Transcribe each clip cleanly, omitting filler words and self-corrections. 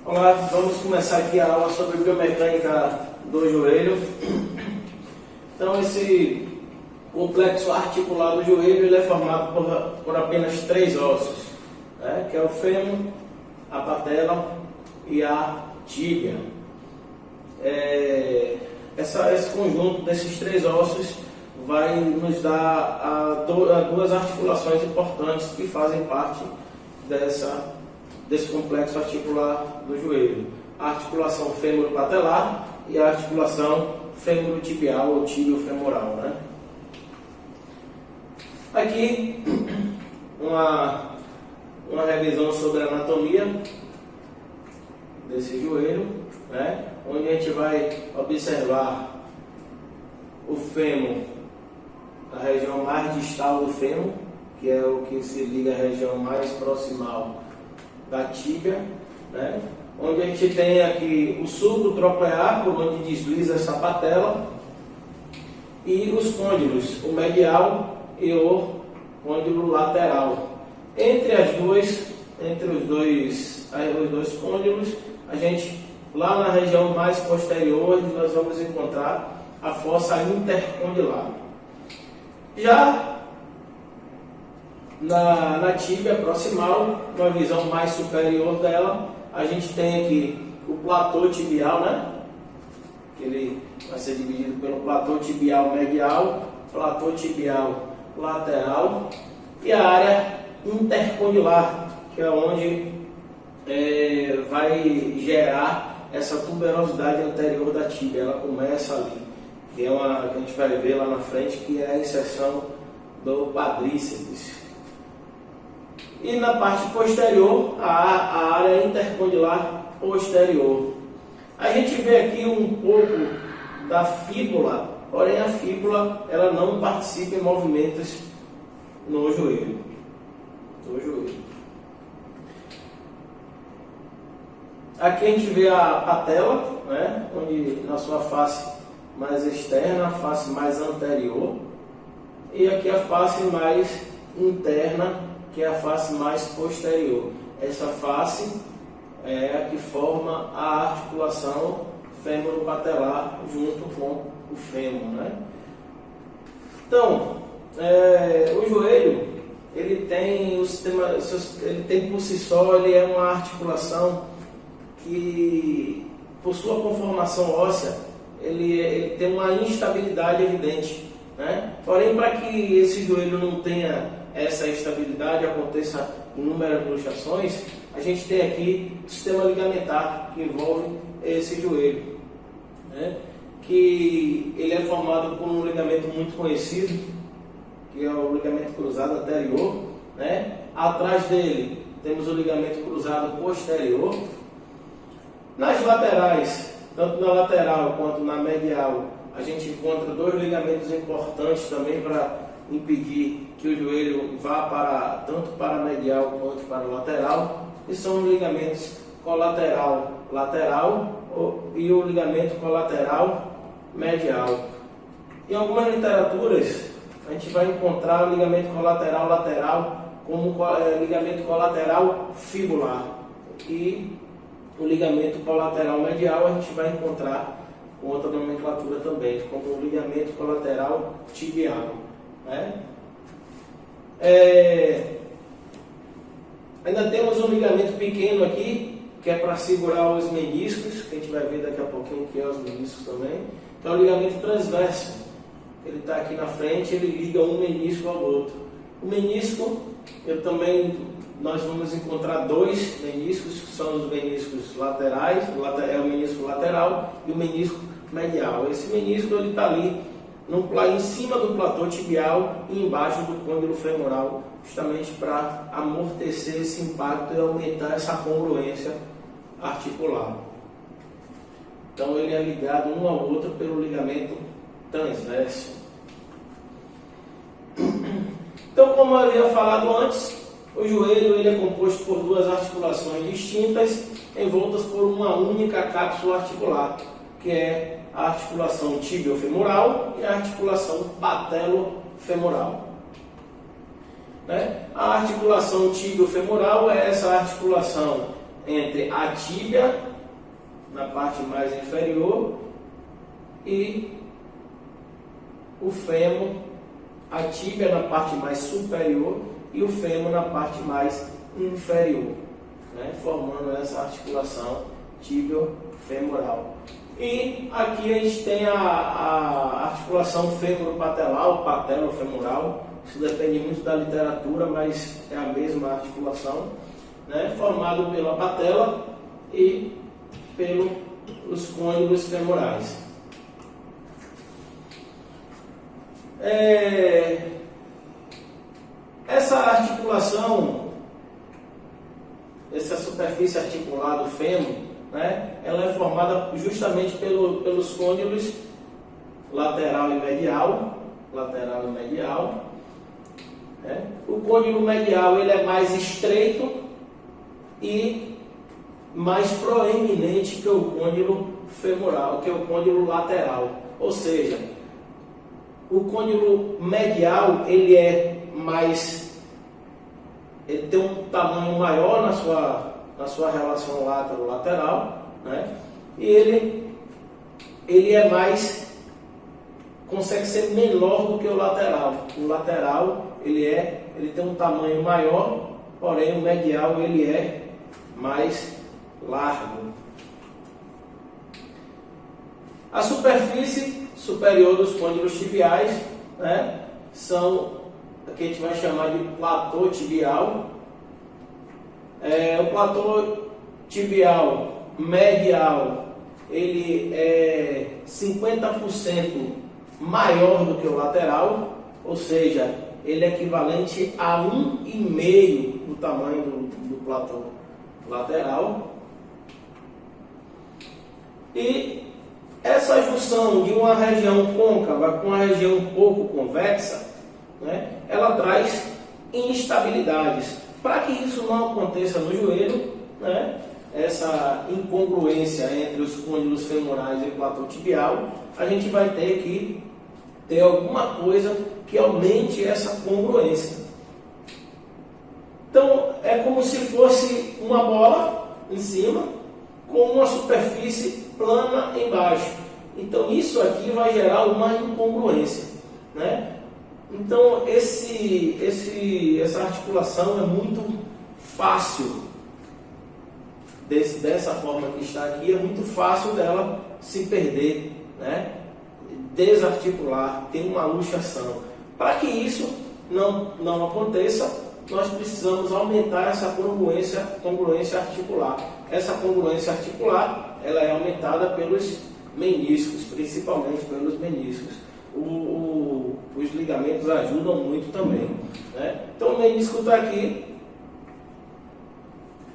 Olá, vamos começar aqui a aula sobre biomecânica do joelho. Então, esse complexo articular do joelho ele é formado por apenas 3 ossos, né? Que é o fêmur, a patela e a tíbia. Esse conjunto desses 3 ossos vai nos dar duas articulações importantes que fazem parte desse complexo articular do joelho: a articulação fêmuro-patelar e a articulação fêmuro-tibial ou tíbio-femoral, né? Aqui uma revisão sobre a anatomia desse joelho, né? Onde a gente vai observar o fêmur, a região mais distal do fêmur, que é o que se liga à região mais proximal da tíbia, né? Onde a gente tem aqui o sulco trocoear, por onde desliza essa patela, e os côndilos, o medial e o côndilo lateral. Entre os dois côndilos, a gente, lá na região mais posterior, nós vamos encontrar a fossa intercondilar. Já na tíbia proximal, uma visão mais superior dela, a gente tem aqui o platô tibial, né? Que ele vai ser dividido pelo platô tibial medial, platô tibial lateral e a área intercondilar, que é onde vai gerar essa tuberosidade anterior da tíbia. Ela começa ali, que é que a gente vai ver lá na frente, que é a inserção do quadríceps. E na parte posterior, a área intercondilar posterior. A gente vê aqui um pouco da fíbula, porém a fíbula ela não participa em movimentos no joelho. Aqui a gente vê a patela, né? Onde na sua face mais externa, a face mais anterior, e aqui a face mais interna, que é a face mais posterior. Essa face é a que forma a articulação fêmuro-patelar junto com o fêmur, né? Então, o joelho, ele tem por si só, ele é uma articulação que, por sua conformação óssea, ele tem uma instabilidade evidente, né? Porém, para que esse joelho não tenha essa estabilidade, aconteça inúmeras luxações, a gente tem aqui o sistema ligamentar que envolve esse joelho, né? Que ele é formado por um ligamento muito conhecido, que é o ligamento cruzado anterior, né? Atrás dele temos o ligamento cruzado posterior. Nas laterais, tanto na lateral quanto na medial, a gente encontra 2 ligamentos importantes também para impedir que o joelho vá tanto para a medial quanto para a lateral, e são os ligamentos colateral lateral e o ligamento colateral medial. Em algumas literaturas a gente vai encontrar o ligamento colateral lateral como ligamento colateral fibular, e o ligamento colateral medial a gente vai encontrar com outra nomenclatura também, como o ligamento colateral tibial, né? Ainda temos um ligamento pequeno aqui, que é para segurar os meniscos, que a gente vai ver daqui a pouquinho que é os meniscos também, que é o ligamento transverso. Ele está aqui na frente, ele liga um menisco ao outro. O menisco, nós vamos encontrar 2 meniscos, que são os meniscos laterais, é o menisco lateral e o menisco medial. Esse menisco ele está ali em cima do platô tibial e embaixo do côndilo femoral, justamente para amortecer esse impacto e aumentar essa congruência articular. Então ele é ligado um ao outro pelo ligamento transverso. Então, como eu havia falado antes, o joelho ele é composto por 2 articulações distintas, envoltas por uma única cápsula articular, que é a articulação tibiofemoral e a articulação patelofemoral. né? A articulação tibiofemoral é essa articulação entre a tíbia, na parte mais inferior, e o fêmur, a tíbia na parte mais superior e o fêmur na parte mais inferior, né? Formando essa articulação tíbio-femoral. E aqui a gente tem a articulação fêmuro-patelar, o patelo-femoral. Isso depende muito da literatura, mas é a mesma articulação, né? Formado pela patela e pelos côndilos femorais. Essa articulação, essa superfície articular do fêmur, né, ela é formada justamente pelos côndilos lateral e medial, né? O côndilo medial ele é mais estreito e mais proeminente que o côndilo femoral, que é o côndilo lateral. Ou seja, o côndilo medial ele tem um tamanho maior na sua relação lateral, né? E ele é mais, consegue ser menor do que o lateral. O lateral ele tem um tamanho maior, porém o medial ele é mais largo. A superfície superior dos côndilos tibiais, né, são o que a gente vai chamar de platô tibial. O platô tibial medial ele é 50% maior do que o lateral, ou seja, ele é equivalente a 1,5 do tamanho do platô lateral. E essa junção de uma região côncava com uma região um pouco convexa, né, ela traz instabilidades. Para que isso não aconteça no joelho, né, essa incongruência entre os côndilos femorais e o platô tibial, a gente vai ter que ter alguma coisa que aumente essa congruência. Então, é como se fosse uma bola em cima com uma superfície plana embaixo. Então, isso aqui vai gerar uma incongruência, né? Então, essa articulação é muito fácil, dessa forma que está aqui, é muito fácil dela se perder, né? Desarticular, tem uma luxação. Para que isso não aconteça, nós precisamos aumentar essa congruência articular. Essa congruência articular ela é aumentada pelos meniscos, principalmente pelos meniscos. Os ligamentos ajudam muito também, né? Então o menisco está aqui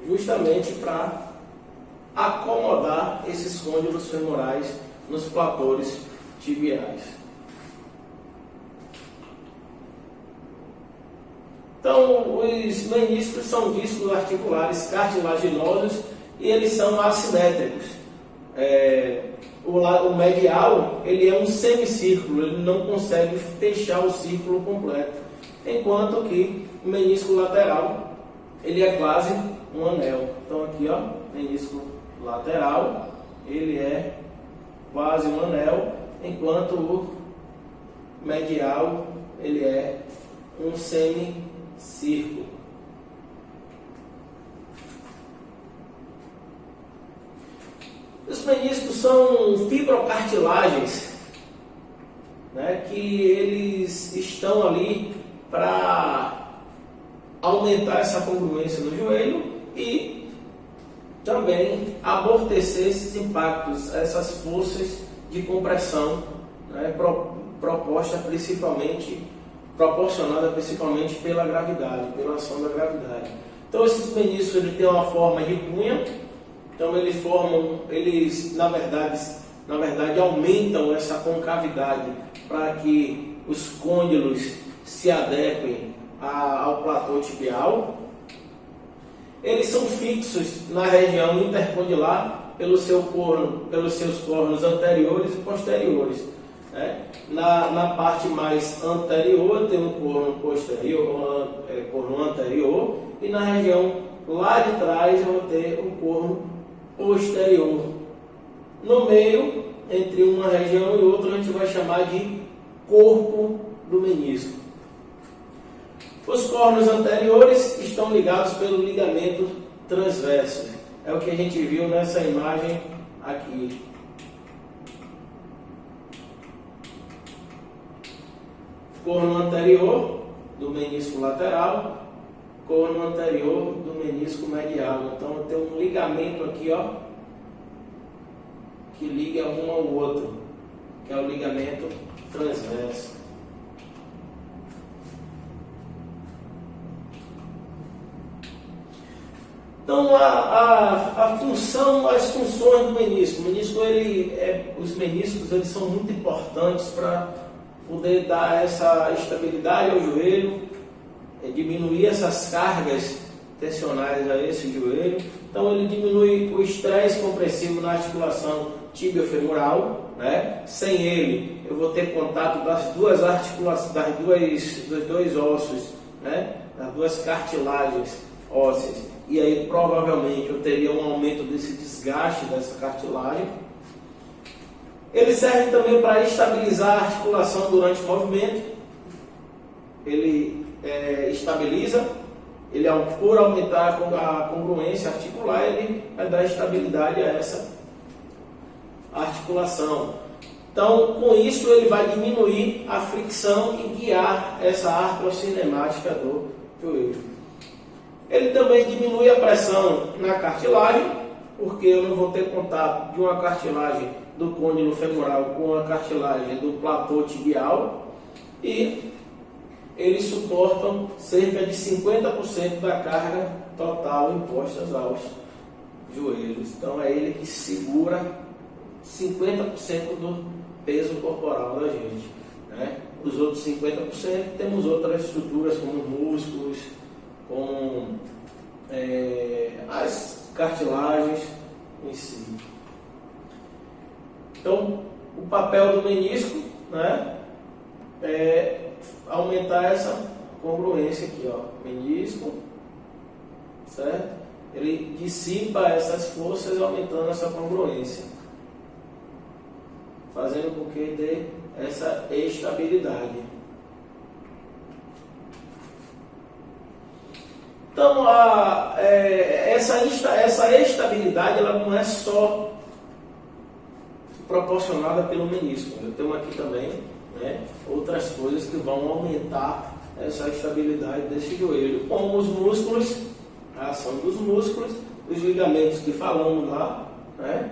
justamente para acomodar esses côndilos femorais nos platores tibiais. Então, os meniscos são discos articulares cartilaginosos e eles são assimétricos. O medial ele é um semicírculo, ele não consegue fechar o círculo completo, enquanto que o menisco lateral ele é quase um anel. Então aqui, ó, menisco lateral ele é quase um anel, enquanto o medial ele é um semicírculo. Os meniscos são fibrocartilagens, né, que eles estão ali para aumentar essa congruência no joelho e também amortecer esses impactos, essas forças de compressão, né, proporcionada principalmente pela gravidade, pela ação da gravidade. Então esses meniscos ele têm uma forma de cunha. Então eles na verdade aumentam essa concavidade para que os côndilos se adequem ao platô tibial. Eles são fixos na região intercondilar pelos seus cornos anteriores e posteriores, né? Na parte mais anterior tem um corno posterior, corno anterior, e na região lá de trás eu vou ter um corno posterior. No meio, entre uma região e outra, a gente vai chamar de corpo do menisco. Os cornos anteriores estão ligados pelo ligamento transverso. É o que a gente viu nessa imagem aqui. Corno anterior do menisco lateral, corno anterior do menisco medial. Então eu tenho um ligamento aqui, ó, que liga um ao outro, que é o ligamento transverso. Então as funções do menisco. Os meniscos eles são muito importantes para poder dar essa estabilidade ao joelho, diminuir essas cargas tensionais a esse joelho. Então ele diminui o estresse compressivo na articulação tibiofemoral, né? Sem ele eu vou ter contato das duas articulações, dos dois ossos, né? Das duas cartilagens ósseas, e aí provavelmente eu teria um aumento desse desgaste dessa cartilagem. Ele serve também para estabilizar a articulação durante o movimento. Ele estabiliza, por aumentar a congruência articular, ele vai dar estabilidade a essa articulação. Então, com isso, ele vai diminuir a fricção e guiar essa artrocinemática do joelho. Ele também diminui a pressão na cartilagem, porque eu não vou ter contato de uma cartilagem do côndilo femoral com a cartilagem do platô tibial, e eles suportam cerca de 50% da carga total imposta aos joelhos. Então é ele que segura 50% do peso corporal da gente, né? Os outros 50% temos outras estruturas como músculos, como as cartilagens em si. Então, o papel do menisco, né, é aumentar essa congruência aqui, ó, menisco, certo? Ele dissipa essas forças aumentando essa congruência, fazendo com que dê essa estabilidade. Então, essa estabilidade ela não é só proporcionada pelo menisco. Eu tenho aqui também, né, outras coisas que vão aumentar essa estabilidade desse joelho, como os músculos, a ação dos músculos, os ligamentos que falamos lá, né,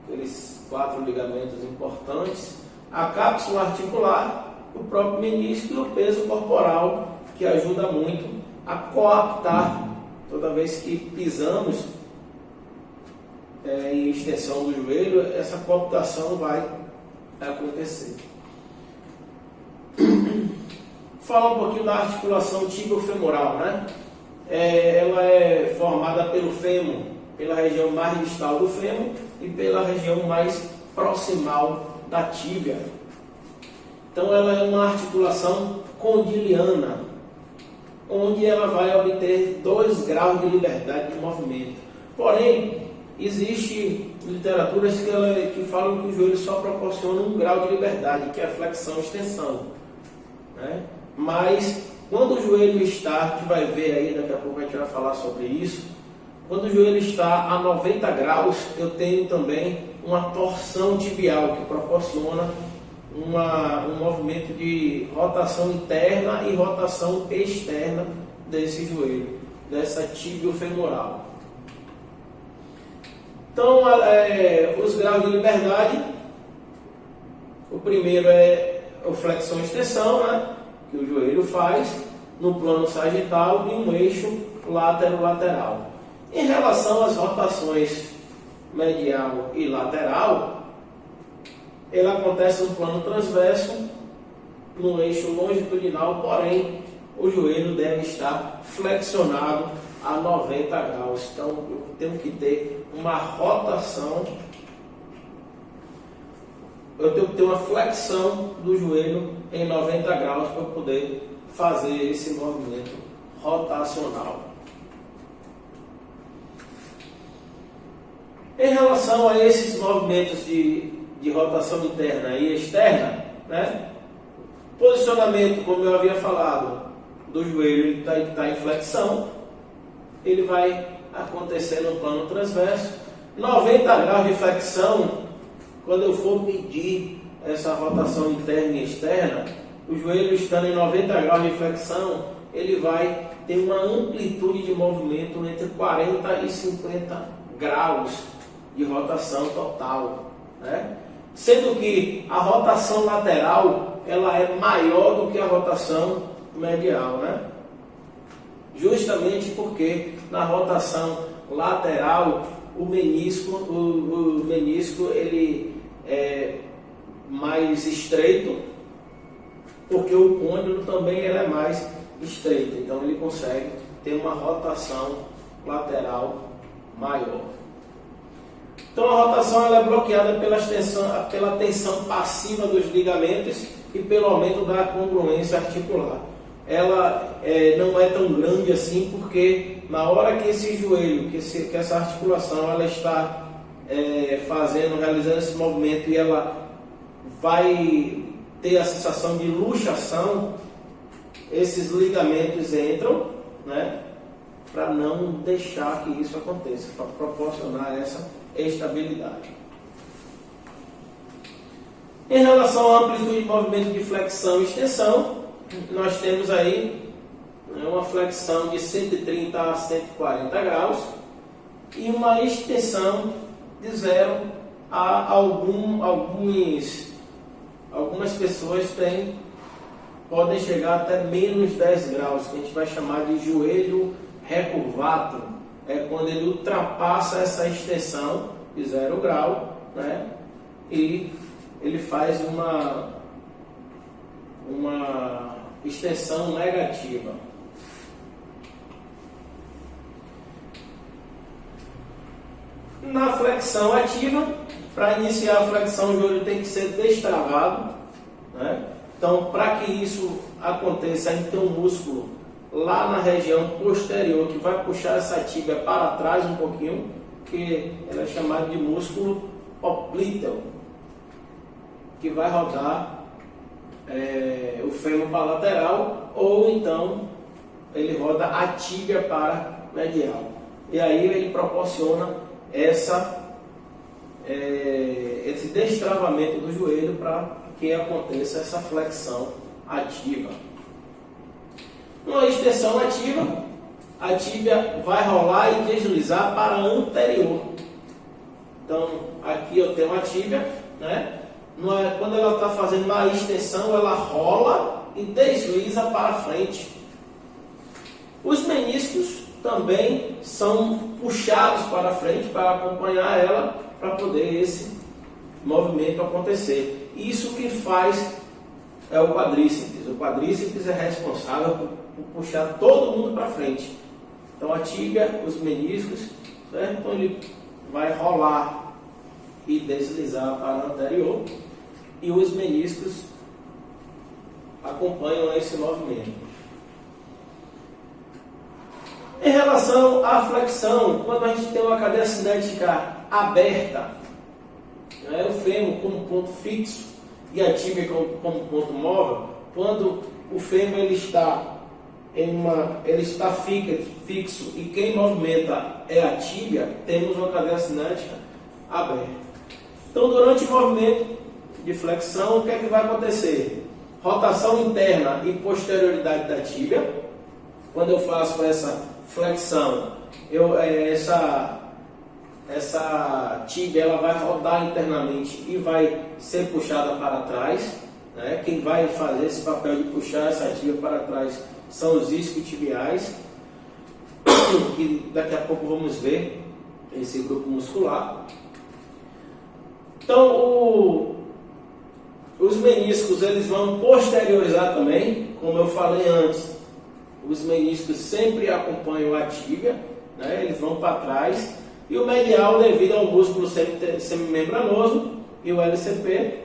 aqueles 4 ligamentos importantes, a cápsula articular, o próprio menisco e o peso corporal, que ajuda muito a coaptar. Toda vez que pisamos em extensão do joelho, essa coaptação vai acontecer. Falar um pouquinho da articulação tibiofemoral, né? Ela é formada pelo fêmur, pela região mais distal do fêmur e pela região mais proximal da tíbia. Então ela é uma articulação condiliana, onde ela vai obter 2 graus de liberdade de movimento. Porém, existe literaturas que falam que o joelho só proporciona 1 grau de liberdade, que é a flexão e extensão, né? Mas quando o joelho está, a gente vai ver aí, daqui a pouco a gente vai falar sobre isso, quando o joelho está a 90 graus, eu tenho também uma torção tibial, que proporciona um movimento de rotação interna e rotação externa desse joelho, dessa tibiofemoral. Então, os graus de liberdade, o primeiro é a flexão e extensão, né, que o joelho faz no plano sagital e um eixo látero-lateral. Em relação às rotações medial e lateral, ele acontece no plano transverso, no eixo longitudinal, porém o joelho deve estar flexionado a 90 graus. Então eu tenho que ter uma rotação, eu tenho que ter uma flexão do joelho em 90 graus para poder fazer esse movimento rotacional. relação a esses movimentos de rotação interna e externa, né? Posicionamento, como eu havia falado, do joelho, ele está em flexão, ele vai acontecer no plano transverso. 90 graus de flexão, quando eu for medir essa rotação interna e externa, o joelho estando em 90 graus de flexão, ele vai ter uma amplitude de movimento entre 40 e 50 graus de rotação total, né? Sendo que a rotação lateral ela é maior do que a rotação medial, né? Justamente porque na rotação lateral o menisco ele é mais estreito, porque o côndilo também ele é mais estreito, então ele consegue ter uma rotação lateral maior. Então a rotação ela é bloqueada pela tensão passiva dos ligamentos e pelo aumento da congruência articular. Ela não é tão grande assim, porque na hora que esse joelho, que essa articulação ela está realizando esse movimento e ela vai ter a sensação de luxação, esses ligamentos entram, né, para não deixar que isso aconteça, para proporcionar essa estabilidade. Em relação à amplitude de movimento de flexão e extensão, nós temos aí uma flexão de 130 a 140 graus e uma extensão de 0 a algumas pessoas podem chegar até menos 10 graus, que a gente vai chamar de joelho recurvado. É quando ele ultrapassa essa extensão de 0 grau, né? E ele faz uma extensão negativa. Na flexão ativa, para iniciar a flexão, o joelho tem que ser destravado, né? Então, para que isso aconteça, a gente tem um músculo lá na região posterior que vai puxar essa tíbia para trás um pouquinho, que ela é chamada de músculo popliteo, que vai rodar o fêmur para a lateral, ou então ele roda a tíbia para medial. E aí ele proporciona esse destravamento do joelho para que aconteça essa flexão ativa. Numa extensão ativa, a tíbia vai rolar e deslizar para a anterior. Então, aqui eu tenho a tíbia, né? Quando ela está fazendo uma extensão, ela rola e desliza para frente. Os meniscos também são puxados para frente para acompanhar ela, para poder esse movimento acontecer. Isso que faz é o quadríceps. O quadríceps é responsável por puxar todo mundo para frente. Então a tíbia, os meniscos, certo? Então ele vai rolar e deslizar para a anterior, e os meniscos acompanham esse movimento. Em relação à flexão, quando a gente tem uma cadeia cinética aberta, né, o fêmur como ponto fixo e a tíbia como ponto móvel, quando o fêmur ele está fixo e quem movimenta é a tíbia, temos uma cadeia cinética aberta. Então, durante o movimento de flexão, o que é que vai acontecer? Rotação interna e posterioridade da tíbia. Quando eu faço essa flexão, essa tíbia ela vai rodar internamente e vai ser puxada para trás, né? Quem vai fazer esse papel de puxar essa tíbia para trás são os isquiotibiais, que daqui a pouco vamos ver esse grupo muscular. Então, os meniscos eles vão posteriorizar também, como eu falei antes. Os meniscos sempre acompanham a tíbia, né? Eles vão para trás. E o medial, devido ao músculo semimembranoso e o LCP,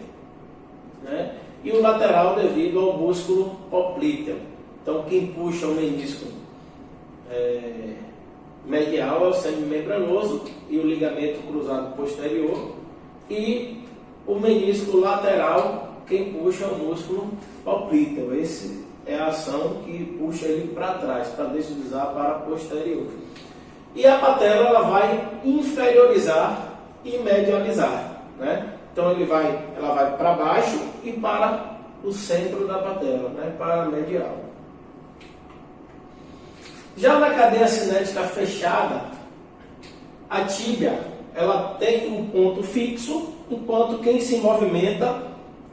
né? E o lateral, devido ao músculo popliteo. Então, quem puxa o menisco medial é o semimembranoso e o ligamento cruzado posterior, e o menisco lateral, quem puxa é o músculo poplíteo. Esse é a ação que puxa ele para trás, para deslizar para posterior. E a patela ela vai inferiorizar e medializar, né? Então ela vai para baixo e para o centro da patela, né? Para a medial. Já na cadeia cinética fechada, a tíbia ela tem um ponto fixo, enquanto quem se movimenta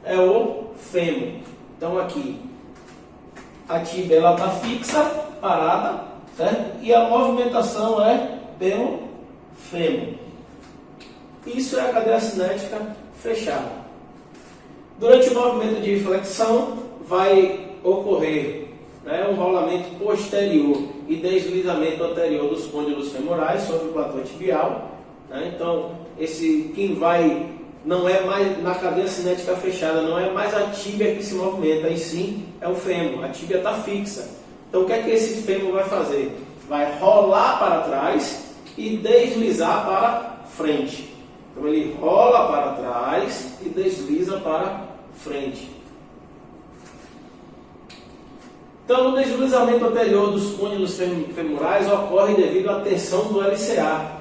é o fêmur. Então aqui a tíbia ela está fixa, parada, certo? E a movimentação é pelo fêmur. Isso é a cadeia cinética fechada. Durante o movimento de flexão vai ocorrer, né, um rolamento posterior e deslizamento anterior dos côndilos femorais sobre o platô tibial, né? Então quem vai não é mais na cadeia cinética fechada, não é mais a tíbia que se movimenta, e sim é o fêmur. A tíbia está fixa. Então o que é que esse fêmur vai fazer? Vai rolar para trás e deslizar para frente. Então ele rola para trás e desliza para frente. Então o deslizamento anterior dos côndilos femorais ocorre devido à tensão do LCA.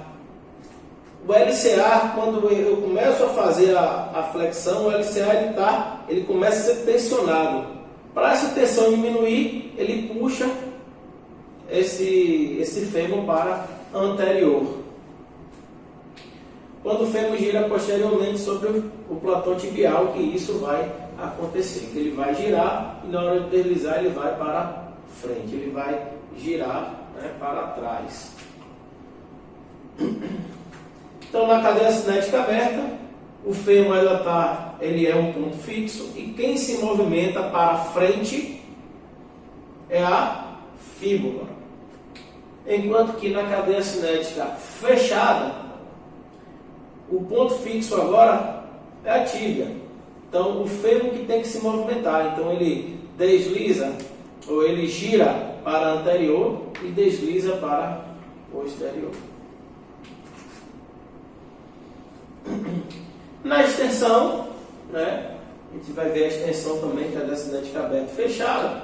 O LCA, quando eu começo a fazer a flexão, o LCA ele começa a ser tensionado. Para essa tensão diminuir, ele puxa esse fêmur para anterior. Quando o fêmur gira posteriormente sobre o platô tibial, que isso vai acontecer. Ele vai girar e na hora de deslizar ele vai para frente, ele vai girar, né, para trás. Então na cadeia cinética aberta, o fêmur ele é um ponto fixo e quem se movimenta para frente é a fíbula. Enquanto que na cadeia cinética fechada, o ponto fixo agora é a tíbia. Então o fêmur que tem que se movimentar. Então ele desliza ou ele gira para anterior e desliza para posterior. Na extensão, né, a gente vai ver a extensão também, cadeia cinética aberta e fechada.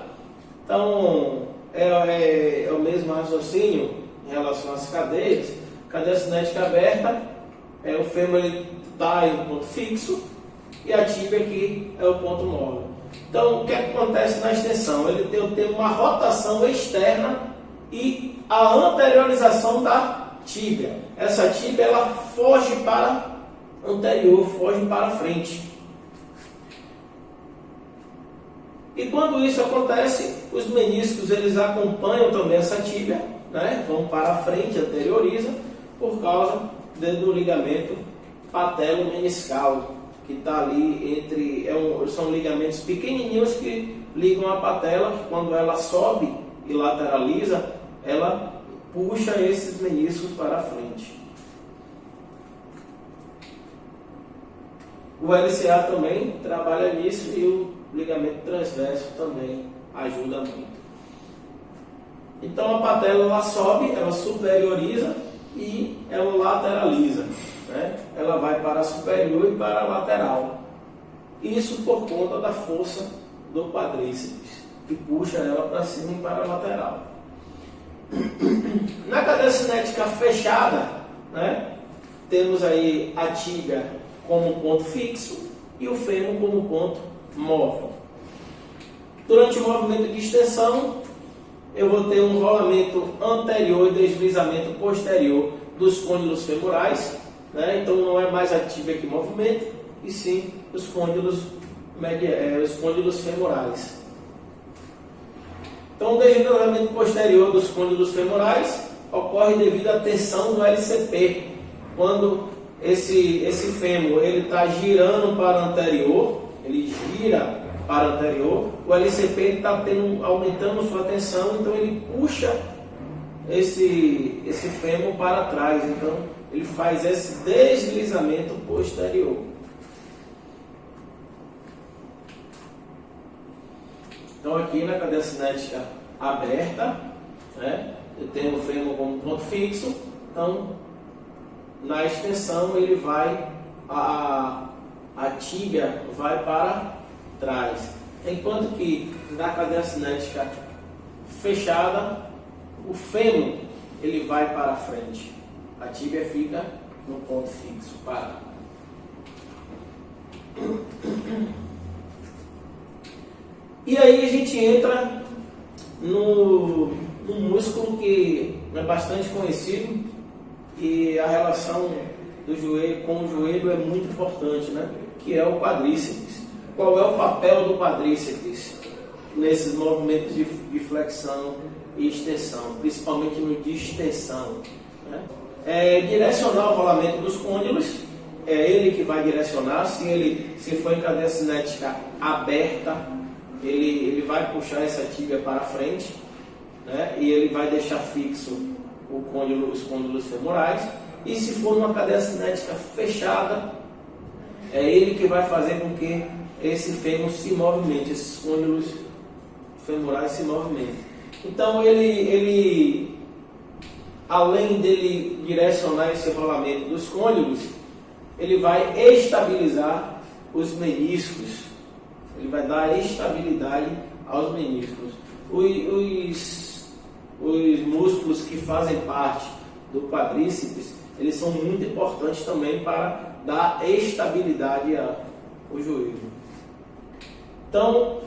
Então é o mesmo raciocínio em relação às cadeias. Cadeia cinética aberta, o fêmur está em um ponto fixo e a tíbia aqui é o ponto móvel. Então o que acontece na extensão? Ele tem uma rotação externa e a anteriorização da tíbia. Essa tíbia ela foge para anterior, foge para frente. E quando isso acontece, os meniscos eles acompanham também essa tíbia, né? Vão para frente, anterioriza, por causa do ligamento patelo-meniscal, que está ali entre, são ligamentos pequenininhos que ligam a patela, que quando ela sobe e lateraliza, ela puxa esses meniscos para frente. O LCA também trabalha nisso e o ligamento transverso também ajuda muito. Então a patela ela sobe, ela superioriza e ela lateraliza, né? Ela vai para a superior e para a lateral. Isso por conta da força do quadríceps, que puxa ela para cima e para a lateral. Na cadeia cinética fechada, né, temos aí a tíbia como ponto fixo e o fêmur como ponto móvel. Durante o movimento de extensão, eu vou ter um rolamento anterior e deslizamento posterior dos côndilos femorais, né? Então não é mais a tíbia que movimenta, e sim os côndilos femorais. Então o deslizamento posterior dos côndilos femorais ocorre devido à tensão do LCP. Quando esse fêmur ele está girando para anterior, ele gira para anterior, o LCP está aumentando sua tensão, então ele puxa esse fêmur para trás, então ele faz esse deslizamento posterior. Então aqui na cadeia cinética aberta, né, eu tenho o fêmur como ponto fixo, então na extensão ele vai, a tíbia vai para trás, enquanto que na cadeia cinética fechada, o fêmur ele vai para frente, a tíbia fica no ponto fixo, parado. E aí a gente entra no músculo que é bastante conhecido, e a relação do joelho com o joelho é muito importante, né? Que é o quadríceps. Qual é o papel do quadríceps nesses movimentos de flexão e extensão, principalmente no de extensão, né? É direcionar o rolamento dos côndilos, é ele que vai direcionar. Se for em cadeia cinética aberta, ele vai puxar essa tíbia para frente, né? E ele vai deixar fixo os côndilos femorais. E se for uma cadeia cinética fechada, é ele que vai fazer com que esse fêmur se movimente, esses côndilos femorais se movimentem. Então ele além dele direcionar esse rolamento dos côndilos, ele vai estabilizar os meniscos. Ele vai dar estabilidade aos meniscos. Os músculos que fazem parte do quadríceps, eles são muito importantes também para dar estabilidade ao joelho. Então,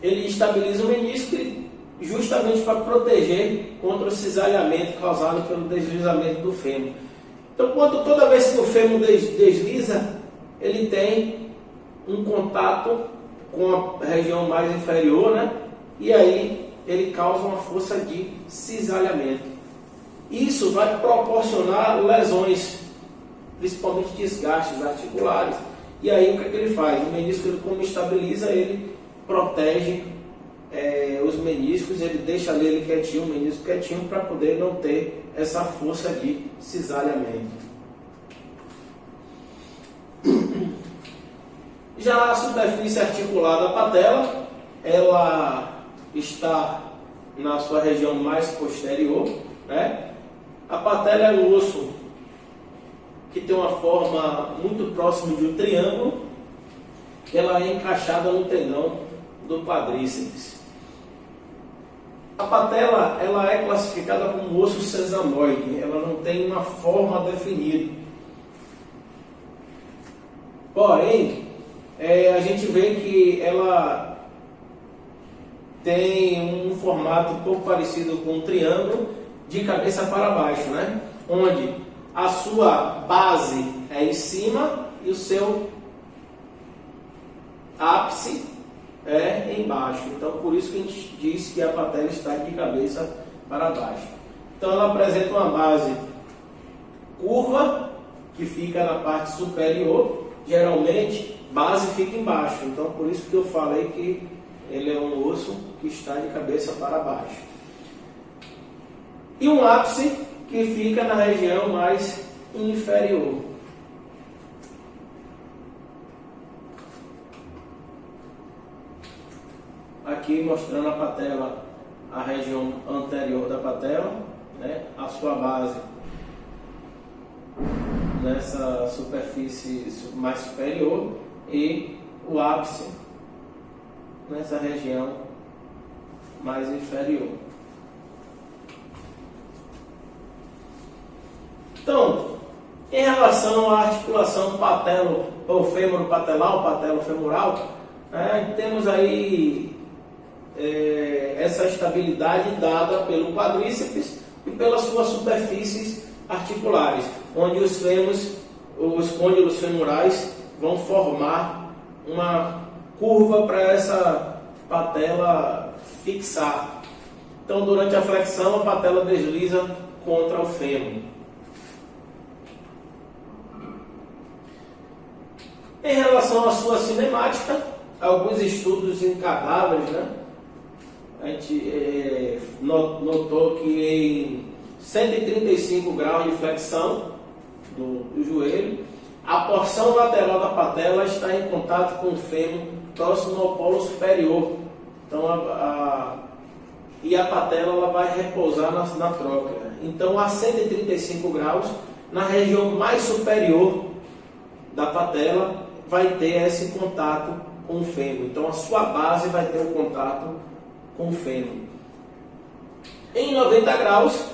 ele estabiliza o menisco justamente para proteger contra o cisalhamento causado pelo deslizamento do fêmur. Então, toda vez que o fêmur desliza, ele tem um contato com a região mais inferior, né? E aí ele causa uma força de cisalhamento. Isso vai proporcionar lesões, principalmente desgastes articulares. E aí o que ele faz? O menisco, como estabiliza, ele protege os meniscos, ele deixa ele quietinho, o menisco quietinho, para poder não ter essa força de cisalhamento. Já a superfície articular da patela, ela está na sua região mais posterior, né? A patela é um osso que tem uma forma muito próxima de um triângulo, que ela é encaixada no tendão do quadríceps. A patela, ela é classificada como osso sesamoide, ela não tem uma forma definida. Porém, a gente vê que ela tem um formato um pouco parecido com um triângulo de cabeça para baixo, né? Onde a sua base é em cima e o seu ápice é embaixo. Então, por isso que a gente diz que a patela está de cabeça para baixo. Então, ela apresenta uma base curva, que fica na parte superior. Geralmente, base fica embaixo. Então, por isso que eu falei que ele é um osso que está de cabeça para baixo. E um ápice que fica na região mais inferior. Aqui mostrando a patela, a região anterior da patela, né? A sua base nessa superfície mais superior e o ápice nessa região mais inferior. Então, em relação à articulação patelo-femoral, temos aí essa estabilidade dada pelo quadríceps e pelas suas superfícies articulares, onde os côndilos femorais vão formar uma curva para essa patela fixar. Então, durante a flexão, a patela desliza contra o fêmur. Em relação à sua cinemática, alguns estudos em cadáveres, né? A gente notou que em 135 graus de flexão do joelho, a porção lateral da patela está em contato com o fêmur próximo ao polo superior. Então, e a patela ela vai repousar na tróclea. Então, a 135 graus, na região mais superior da patela, vai ter esse contato com o fêmur. Então, a sua base vai ter o contato com o fêmur. Em 90 graus,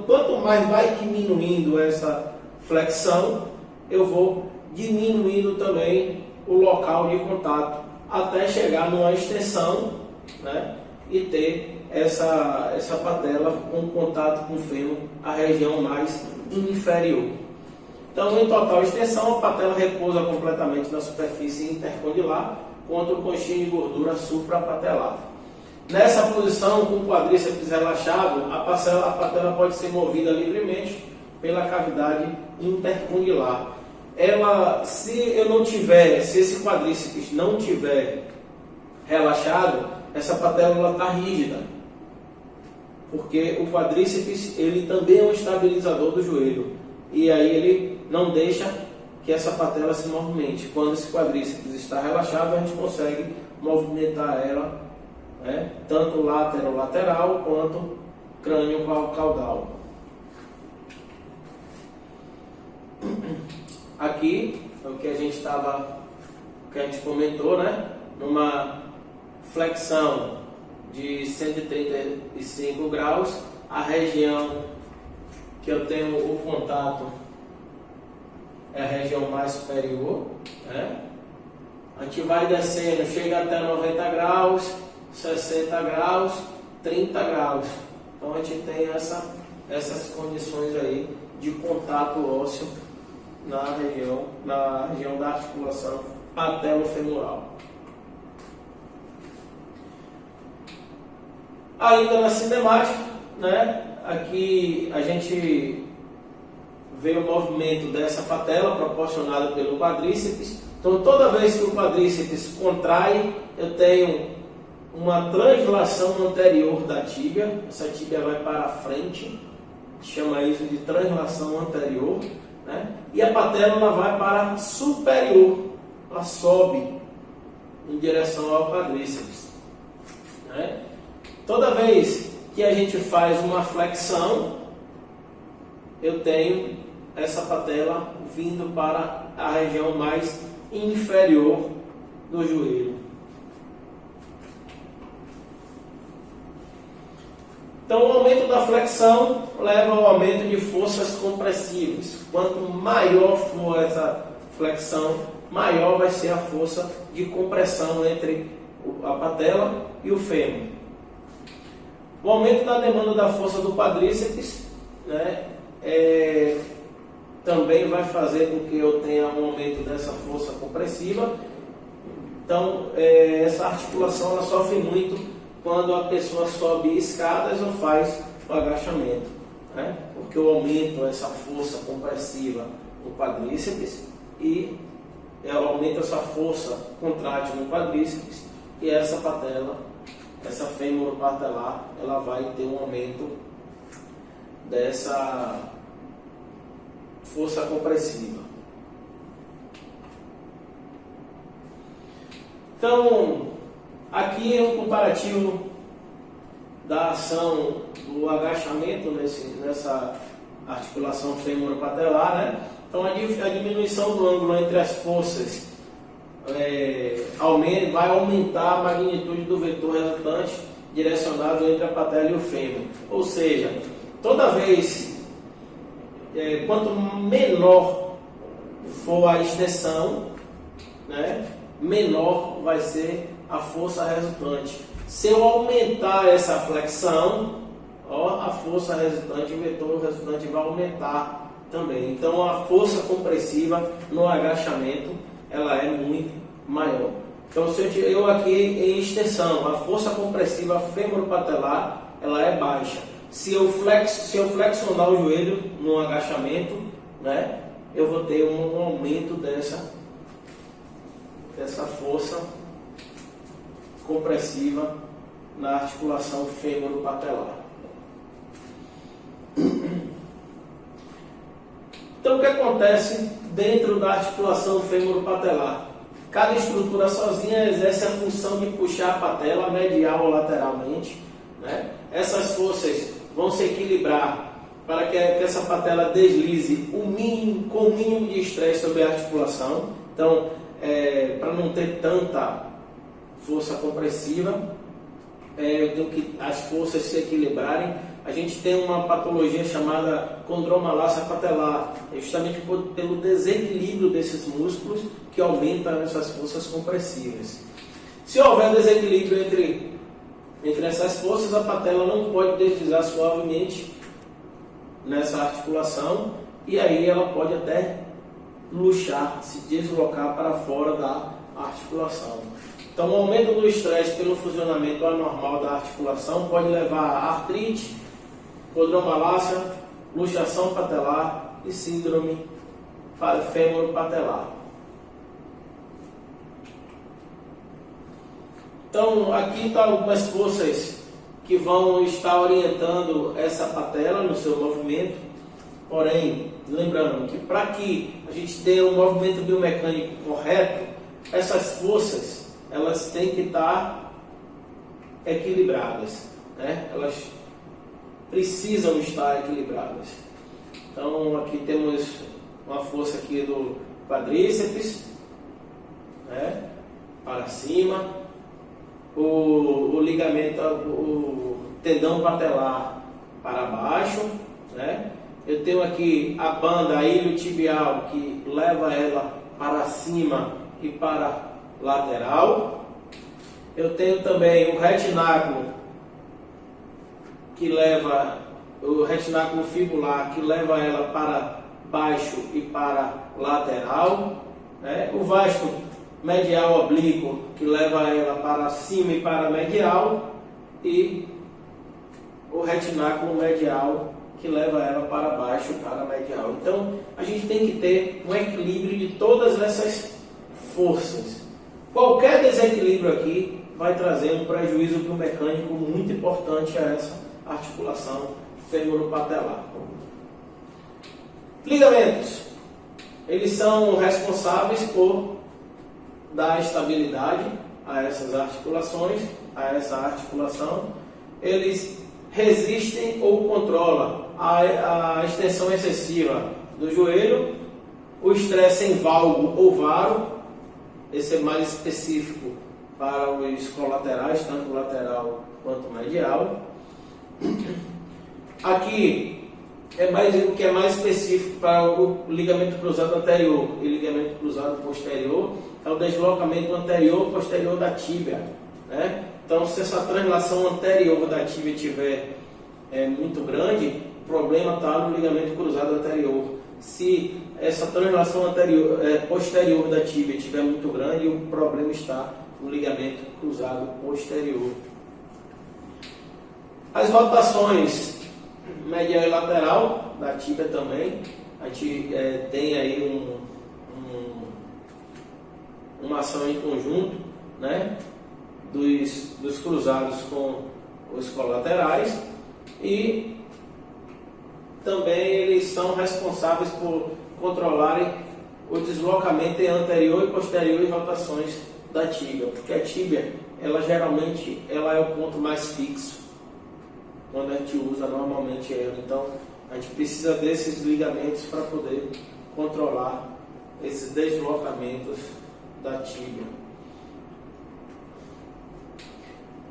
quanto mais vai diminuindo essa flexão, eu vou diminuindo também o local de contato, até chegar numa extensão, né, e ter essa patela com contato com o fêmur, a região mais inferior. Então, em total extensão, a patela repousa completamente na superfície intercondilar contra o conchinho de gordura suprapatelar. Nessa posição, com o quadríceps relaxado, a patela pode ser movida livremente pela cavidade intercondilar. Se esse quadríceps não tiver relaxado, essa patela está rígida, porque o quadríceps ele também é um estabilizador do joelho, e aí ele não deixa que essa patela se movimente. Quando esse quadríceps está relaxado, a gente consegue movimentar ela, né, tanto lateral quanto crânio-caudal. Aqui é o que a gente comentou, né? Numa flexão de 135 graus, a região que eu tenho o contato é a região mais superior, né? A gente vai descendo, chega até 90 graus, 60 graus, 30 graus. Então a gente tem essas condições aí de contato ósseo na região da articulação patelofemoral. Ainda na cinemática, né? Aqui a gente vê o movimento dessa patela proporcionado pelo quadríceps. Então, toda vez que o quadríceps contrai, eu tenho uma translação anterior da tíbia. Essa tíbia vai para a frente, chama isso de translação anterior, né? E a patela ela vai para superior, ela sobe em direção ao quadríceps, né? Toda vez que a gente faz uma flexão, eu tenho essa patela vindo para a região mais inferior do joelho. Então, o aumento da flexão leva ao aumento de forças compressivas. Quanto maior for essa flexão, maior vai ser a força de compressão entre a patela e o fêmur. O aumento da demanda da força do quadríceps, né, também vai fazer com que eu tenha um aumento dessa força compressiva. Então, essa articulação ela sofre muito quando a pessoa sobe escadas ou faz o agachamento, né? Porque eu aumento essa força compressiva no quadríceps e eu aumento essa força contrátil no quadríceps, e essa patela, essa fêmuro-patelar, ela vai ter um aumento dessa força compressiva. Então, aqui é um comparativo da ação do agachamento nessa articulação fêmuro-patelar, né? Então, a diminuição do ângulo entre as forças vai aumentar a magnitude do vetor resultante direcionado entre a patela e o fêmur. Ou seja, toda vez, quanto menor for a extensão, né, menor vai ser a força resultante. Se eu aumentar essa flexão, a força resultante, o vetor resultante vai aumentar também. Então, a força compressiva no agachamento ela é muito maior. Então, se eu aqui em extensão, a força compressiva fêmuro-patelar ela é baixa. Se eu flexionar o joelho no agachamento, né, eu vou ter um aumento dessa força compressiva na articulação fêmuro-patelar. Então, o que acontece dentro da articulação fêmuro-patelar? Cada estrutura sozinha exerce a função de puxar a patela medial ou lateralmente, né? Essas forças vão se equilibrar para que essa patela deslize com o mínimo de estresse sobre a articulação. Então, para não ter tanta força compressiva, eu tenho que as forças se equilibrarem. A gente tem uma patologia chamada condromalácia patelar, justamente pelo desequilíbrio desses músculos que aumentam essas forças compressivas. Se houver desequilíbrio entre essas forças, a patela não pode deslizar suavemente nessa articulação e aí ela pode até luxar, se deslocar para fora da articulação. Então, o aumento do estresse pelo funcionamento anormal da articulação pode levar a artrite, condromalácia, luxação patelar e síndrome fêmuro-patelar. Então, aqui estão algumas forças que vão estar orientando essa patela no seu movimento. Porém, lembrando que para que a gente tenha um movimento biomecânico correto, essas forças elas têm que estar equilibradas, né? Elas precisam estar equilibradas. Então, aqui temos uma força aqui do quadríceps, né? Para cima, o ligamento, o tendão patelar para baixo, né? Eu tenho aqui a banda iliotibial que leva ela para cima e para lateral. Eu tenho também o retináculo o retináculo fibular que leva ela para baixo e para lateral, né? O vasto medial oblíquo que leva ela para cima e para medial, e o retináculo medial que leva ela para baixo e para medial. Então, a gente tem que ter um equilíbrio de todas essas forças. Qualquer desequilíbrio aqui vai trazer um prejuízo biomecânico muito importante a essa articulação fêmuro-patelar. Ligamentos. Eles são responsáveis por dar estabilidade a essas articulações, a essa articulação. Eles resistem ou controlam a extensão excessiva do joelho, o estresse em valgo ou varo. Esse é mais específico para os colaterais, tanto lateral quanto medial. Aqui o que é mais específico para o ligamento cruzado anterior e ligamento cruzado posterior é o deslocamento anterior e posterior da tíbia, né? Então, se essa translação anterior da tíbia estiver muito grande, o problema está no ligamento cruzado anterior. Se essa translação posterior da tíbia estiver muito grande, o problema está no ligamento cruzado posterior. As rotações medial e lateral da tíbia também, a gente tem aí uma ação em conjunto, né, dos cruzados com os colaterais, e também eles são responsáveis por controlarem o deslocamento em anterior e posterior rotações da tíbia, porque a tíbia, geralmente é o ponto mais fixo quando a gente usa normalmente ela. Então, a gente precisa desses ligamentos para poder controlar esses deslocamentos da tíbia.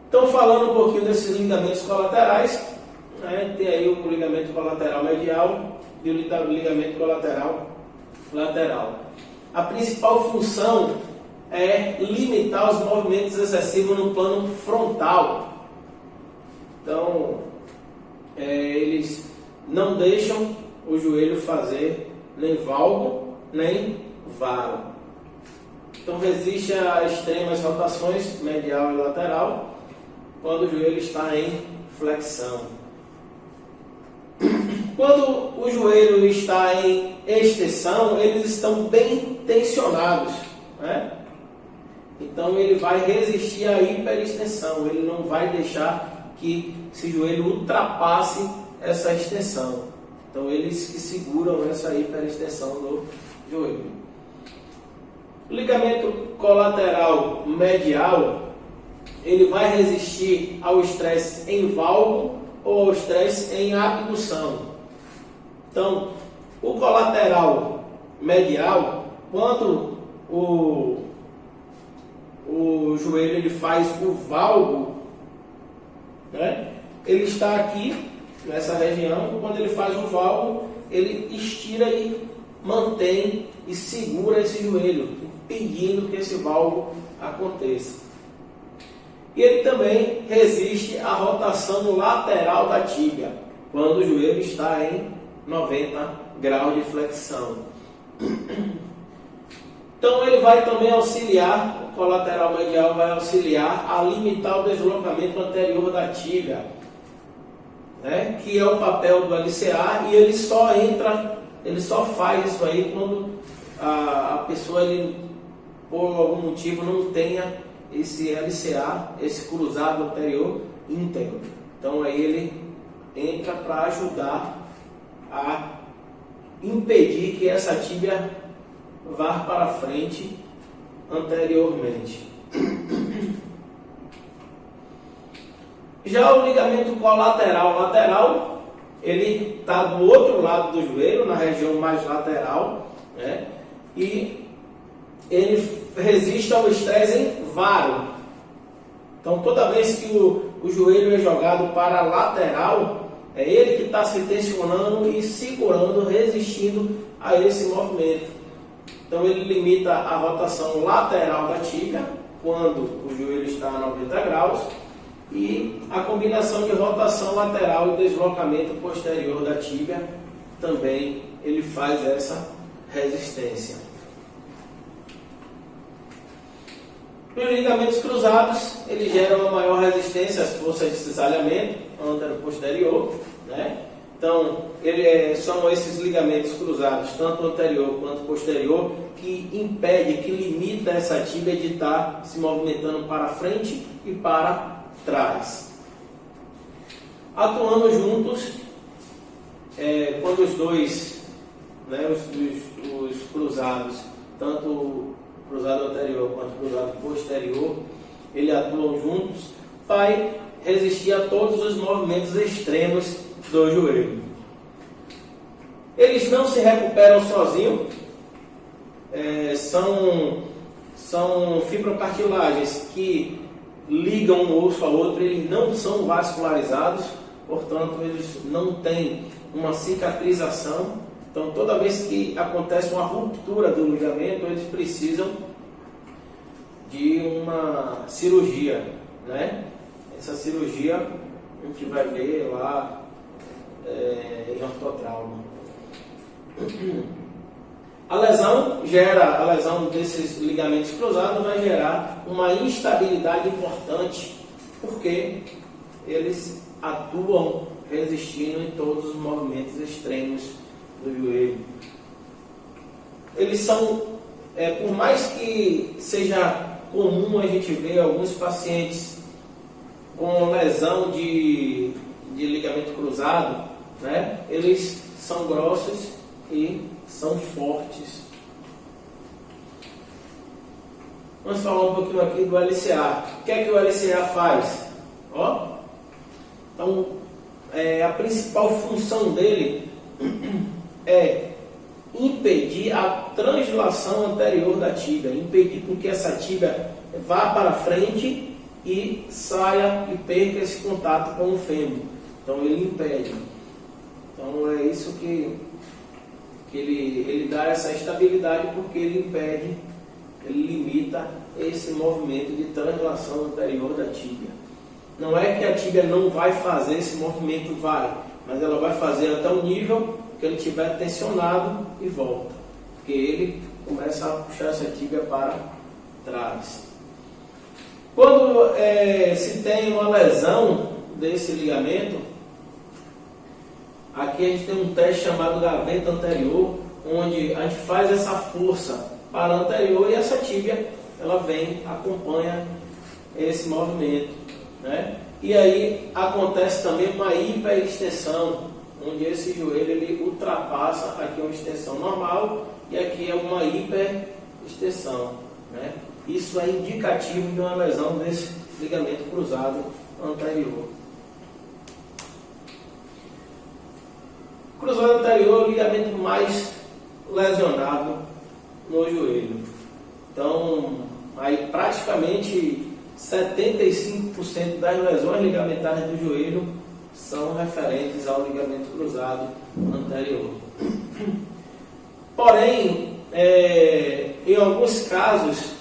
Então, falando um pouquinho desses ligamentos colaterais, né, tem aí o ligamento colateral medial e o ligamento colateral lateral. A principal função é limitar os movimentos excessivos no plano frontal. Então, eles não deixam o joelho fazer nem valgo, nem varo. Então, resiste a extremas rotações medial e lateral quando o joelho está em flexão. Quando o joelho está em extensão, eles estão bem tensionados, né? Então, ele vai resistir à hiperextensão, ele não vai deixar que esse joelho ultrapasse essa extensão. Então, eles que seguram essa hiperextensão do joelho. O ligamento colateral medial, ele vai resistir ao estresse em valgo ou ao estresse em abdução. Então, o colateral medial, quando o joelho ele faz o valgo, né? Ele está aqui nessa região. Quando ele faz o valgo, ele estira e mantém e segura esse joelho, impedindo que esse valgo aconteça. E ele também resiste à rotação lateral da tíbia, quando o joelho está em 90 graus de flexão. Então ele vai também auxiliar, o colateral medial vai auxiliar a limitar o deslocamento anterior da tíbia, né? Que é o papel do LCA, e ele só faz isso aí quando a pessoa, ele, por algum motivo, não tenha esse LCA, esse cruzado anterior íntegro. Então aí ele entra para ajudar a impedir que essa tíbia vá para frente anteriormente. Já o ligamento colateral lateral, ele está do outro lado do joelho, na região mais lateral, né? E ele resiste ao estresse em varo. Então, toda vez que o joelho é jogado para a lateral, é ele que está se tensionando e segurando, resistindo a esse movimento. Então, ele limita a rotação lateral da tíbia, quando o joelho está a 90 graus, e a combinação de rotação lateral e deslocamento posterior da tíbia, também ele faz essa resistência. Os ligamentos cruzados, eles geram uma maior resistência às forças de cisalhamento antero-posterior, né? Então, são esses ligamentos cruzados, tanto anterior quanto posterior, que impede, que limita essa tíbia de estar se movimentando para frente e para trás. Atuando juntos, quando os dois, né, os cruzados, tanto o cruzado anterior quanto o cruzado posterior, eles atuam juntos, vai resistir a todos os movimentos extremos do joelho. Eles não se recuperam sozinhos, são fibrocartilagens que ligam um osso ao outro, eles não são vascularizados, portanto eles não têm uma cicatrização. Então, toda vez que acontece uma ruptura do ligamento, eles precisam de uma cirurgia, né? Essa cirurgia a gente vai ver lá em ortotrauma. A lesão desses ligamentos cruzados vai gerar uma instabilidade importante, porque eles atuam resistindo em todos os movimentos extremos do joelho. Eles são, por mais que seja comum a gente ver alguns pacientes com lesão de ligamento cruzado, né? Eles são grossos e são fortes. Vamos falar um pouquinho aqui do LCA. O que é que o LCA faz? Então, a principal função dele é impedir a translação anterior da tíbia, impedir com que essa tíbia vá para frente e saia e perca esse contato com o fêmur. Então ele impede. Então é isso que ele dá essa estabilidade, porque ele impede, ele limita esse movimento de translação anterior da tíbia. Não é que a tíbia não vai fazer esse movimento, mas ela vai fazer até o nível que ele estiver tensionado e volta, porque ele começa a puxar essa tíbia para trás. Quando se tem uma lesão desse ligamento, aqui a gente tem um teste chamado gaveta anterior, onde a gente faz essa força para a anterior e essa tíbia, ela vem, acompanha esse movimento, né? E aí acontece também uma hiperextensão, onde esse joelho ele ultrapassa, aqui uma extensão normal e aqui é uma hiperextensão. extensão, né? Isso é indicativo de uma lesão desse ligamento cruzado anterior. Cruzado anterior é o ligamento mais lesionado no joelho. Então, aí praticamente 75% das lesões ligamentares do joelho são referentes ao ligamento cruzado anterior. Porém, em alguns casos,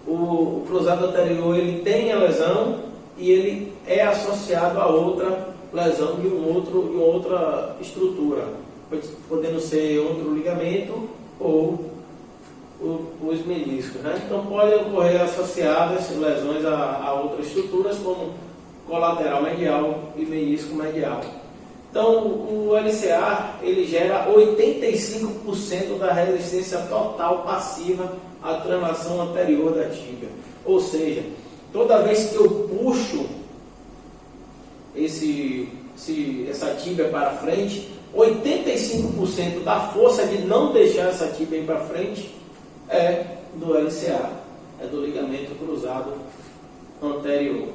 o cruzado anterior ele tem a lesão e ele é associado a outra lesão de uma outra estrutura, podendo ser outro ligamento ou os meniscos, né? Então podem ocorrer associadas lesões a outras estruturas como colateral medial e menisco medial. Então o LCA ele gera 85% da resistência total passiva à translação anterior da tíbia. Ou seja, toda vez que eu puxo essa tíbia para frente, 85% da força de não deixar essa tíbia ir para frente é do LCA, é do ligamento cruzado anterior.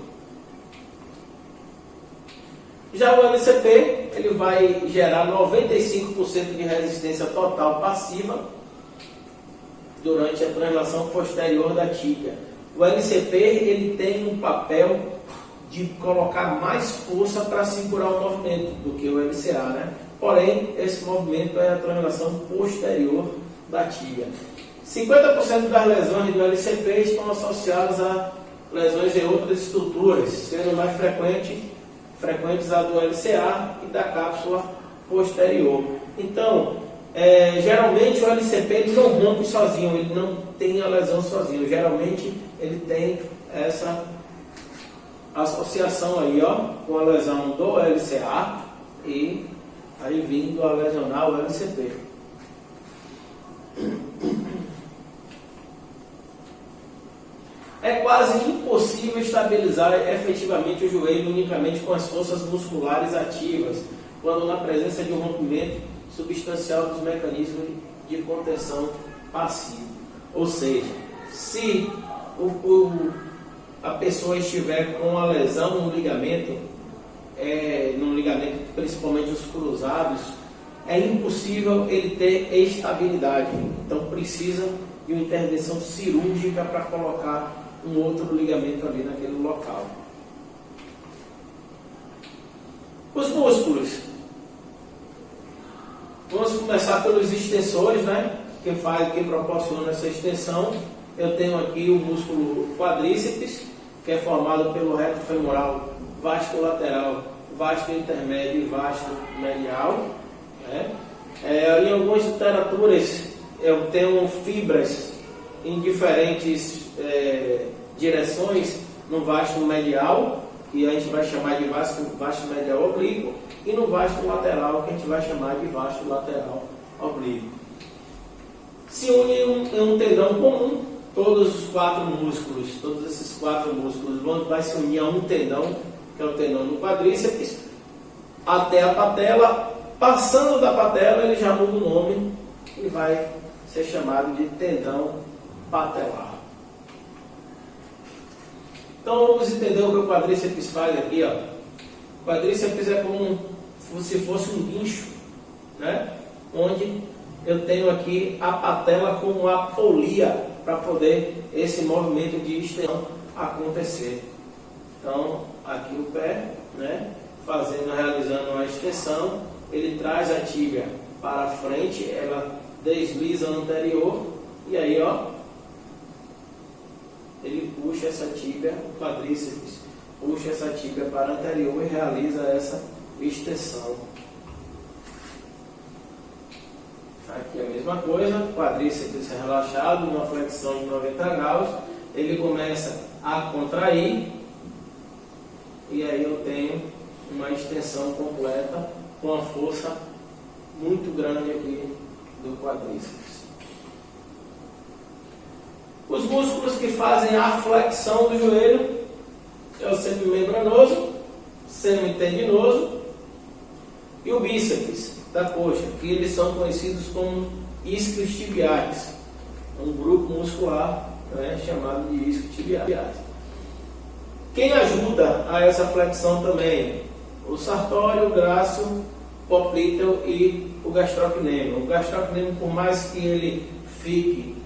Já o LCP, ele vai gerar 95% de resistência total passiva durante a translação posterior da tíbia. O LCP, ele tem um papel de colocar mais força para segurar o movimento do que o LCA, né? Porém, esse movimento é a translação posterior da tíbia. 50% das lesões do LCP estão associadas a lesões em outras estruturas, sendo mais frequentes a do LCA e da cápsula posterior. Então, geralmente o LCP ele não rompe sozinho, ele não tem a lesão sozinho. Geralmente ele tem essa associação aí, ó, com a lesão do LCA e aí vindo a lesionar o LCP. É quase impossível estabilizar efetivamente o joelho unicamente com as forças musculares ativas, quando na presença de um rompimento substancial dos mecanismos de contenção passiva. Ou seja, se a pessoa estiver com a lesão no ligamento principalmente os cruzados, é impossível ele ter estabilidade. Então precisa de uma intervenção cirúrgica para colocar um outro ligamento ali naquele local. Os músculos. Vamos começar pelos extensores, né? Que proporciona essa extensão. Eu tenho aqui o músculo quadríceps, que é formado pelo reto femoral, vasto lateral, vasto intermédio e vasto medial, né? Em algumas literaturas eu tenho fibras em diferentes direções no vasto medial, que a gente vai chamar de vasto medial oblíquo, e no vasto lateral, que a gente vai chamar de vasto lateral oblíquo. Se une em um tendão comum, todos esses quatro músculos vai se unir a um tendão, que é o tendão do quadríceps, até a patela. Passando da patela, ele já muda o nome e vai ser chamado de tendão patelar. Então vamos entender o que o quadríceps faz aqui, ó. O quadríceps é como se fosse um guincho, né? Onde eu tenho aqui a patela como a polia para poder esse movimento de extensão acontecer. Então aqui o pé, né? Realizando a extensão, ele traz a tíbia para frente, ela desliza anterior e aí, ó, ele puxa essa tíbia, o quadríceps puxa essa tíbia para anterior e realiza essa extensão. Aqui a mesma coisa, quadríceps relaxado, uma flexão de 90 graus, ele começa a contrair e aí eu tenho uma extensão completa com a força muito grande aqui do quadríceps. Os músculos que fazem a flexão do joelho é o semimembranoso, semitendinoso e o bíceps da coxa, que eles são conhecidos como isquios tibiais. um grupo muscular, né, chamado de isquiotibiais. Quem ajuda a essa flexão também? O sartório, o graço, poplíteo e o gastrocnêmio. O gastrocnêmio, por mais que ele fique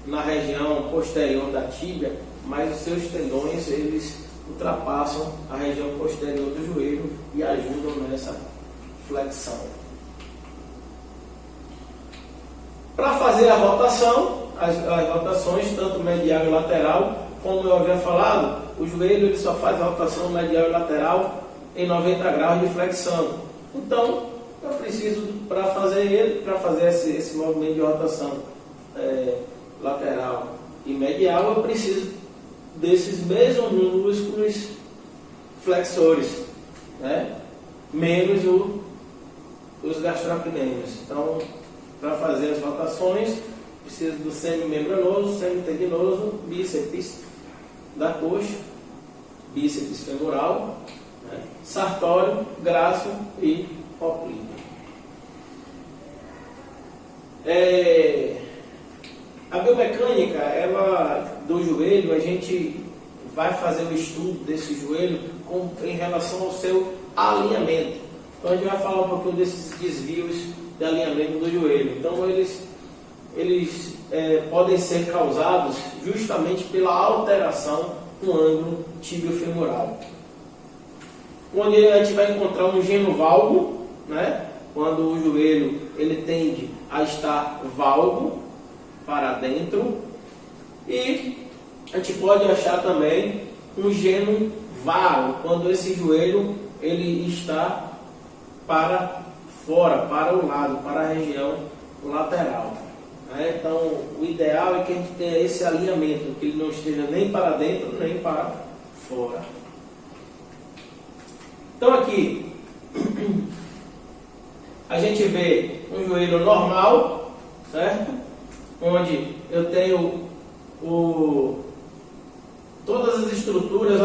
na região posterior da tíbia, mas os seus tendões eles ultrapassam a região posterior do joelho e ajudam nessa flexão. Para fazer a rotação, as rotações tanto medial e lateral, como eu havia falado, o joelho ele só faz a rotação medial e lateral em 90 graus de flexão. Então, eu preciso, para fazer esse movimento de rotação lateral e medial, eu preciso desses mesmos músculos flexores, né? Menos os gastrocnêmios. Então, para fazer as rotações, preciso do semimembranoso, semitendinoso, bíceps da coxa, bíceps femoral, né? Sartório, graço e poplíteo. A biomecânica do joelho, a gente vai fazer o estudo desse joelho em relação ao seu alinhamento. Então a gente vai falar um pouquinho desses desvios de alinhamento do joelho. Então eles podem ser causados justamente pela alteração no ângulo tibiofemoral. Onde a gente vai encontrar um genovalgo, né? Quando o joelho ele tende a estar valgo para dentro, e a gente pode achar também um geno varo, quando esse joelho ele está para fora, para o lado, para a região lateral. Então, o ideal é que a gente tenha esse alinhamento, que ele não esteja nem para dentro, nem para fora. Então, aqui, a gente vê um joelho normal, certo? Onde eu tenho todas as estruturas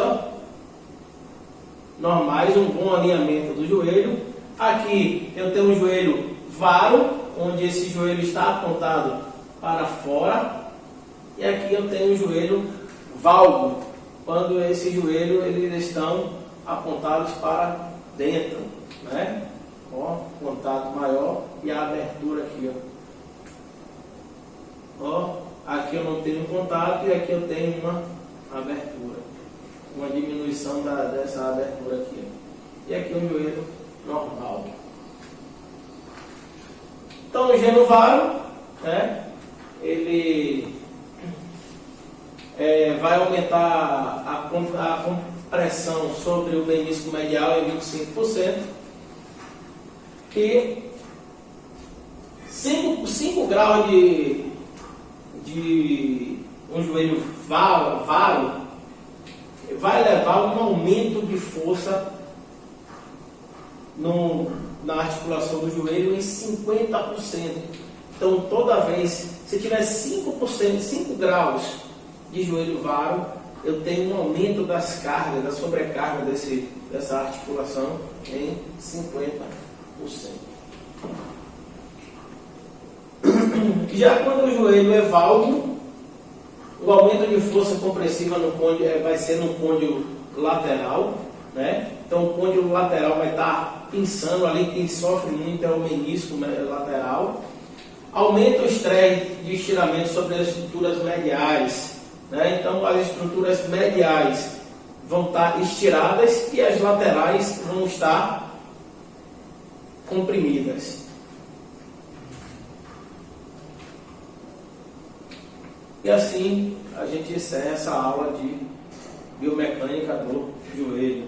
normais, um bom alinhamento do joelho. Aqui eu tenho um joelho varo, onde esse joelho está apontado para fora. E aqui eu tenho um joelho valgo, quando esse joelho eles estão apontados para dentro, né? Contato maior e a abertura aqui, aqui eu não tenho contato e aqui eu tenho uma abertura, uma diminuição dessa abertura aqui, e aqui o joelho normal. Então o geno varo, né, ele vai aumentar a compressão sobre o menisco medial em 25%, e 5 graus de um joelho varo vai levar um aumento de força na articulação do joelho em 50%. Então, toda vez, se tiver 5%, 5 graus de joelho varo, eu tenho um aumento das cargas, da sobrecarga dessa articulação em 50%. Já quando o joelho é valgo, o aumento de força compressiva vai ser no côndilo lateral, né? Então o côndilo lateral vai estar pinçando ali, quem sofre muito é o menisco lateral. Aumenta o estresse de estiramento sobre as estruturas mediais, né? Então as estruturas mediais vão estar estiradas e as laterais vão estar comprimidas. E assim a gente encerra essa aula de biomecânica do joelho.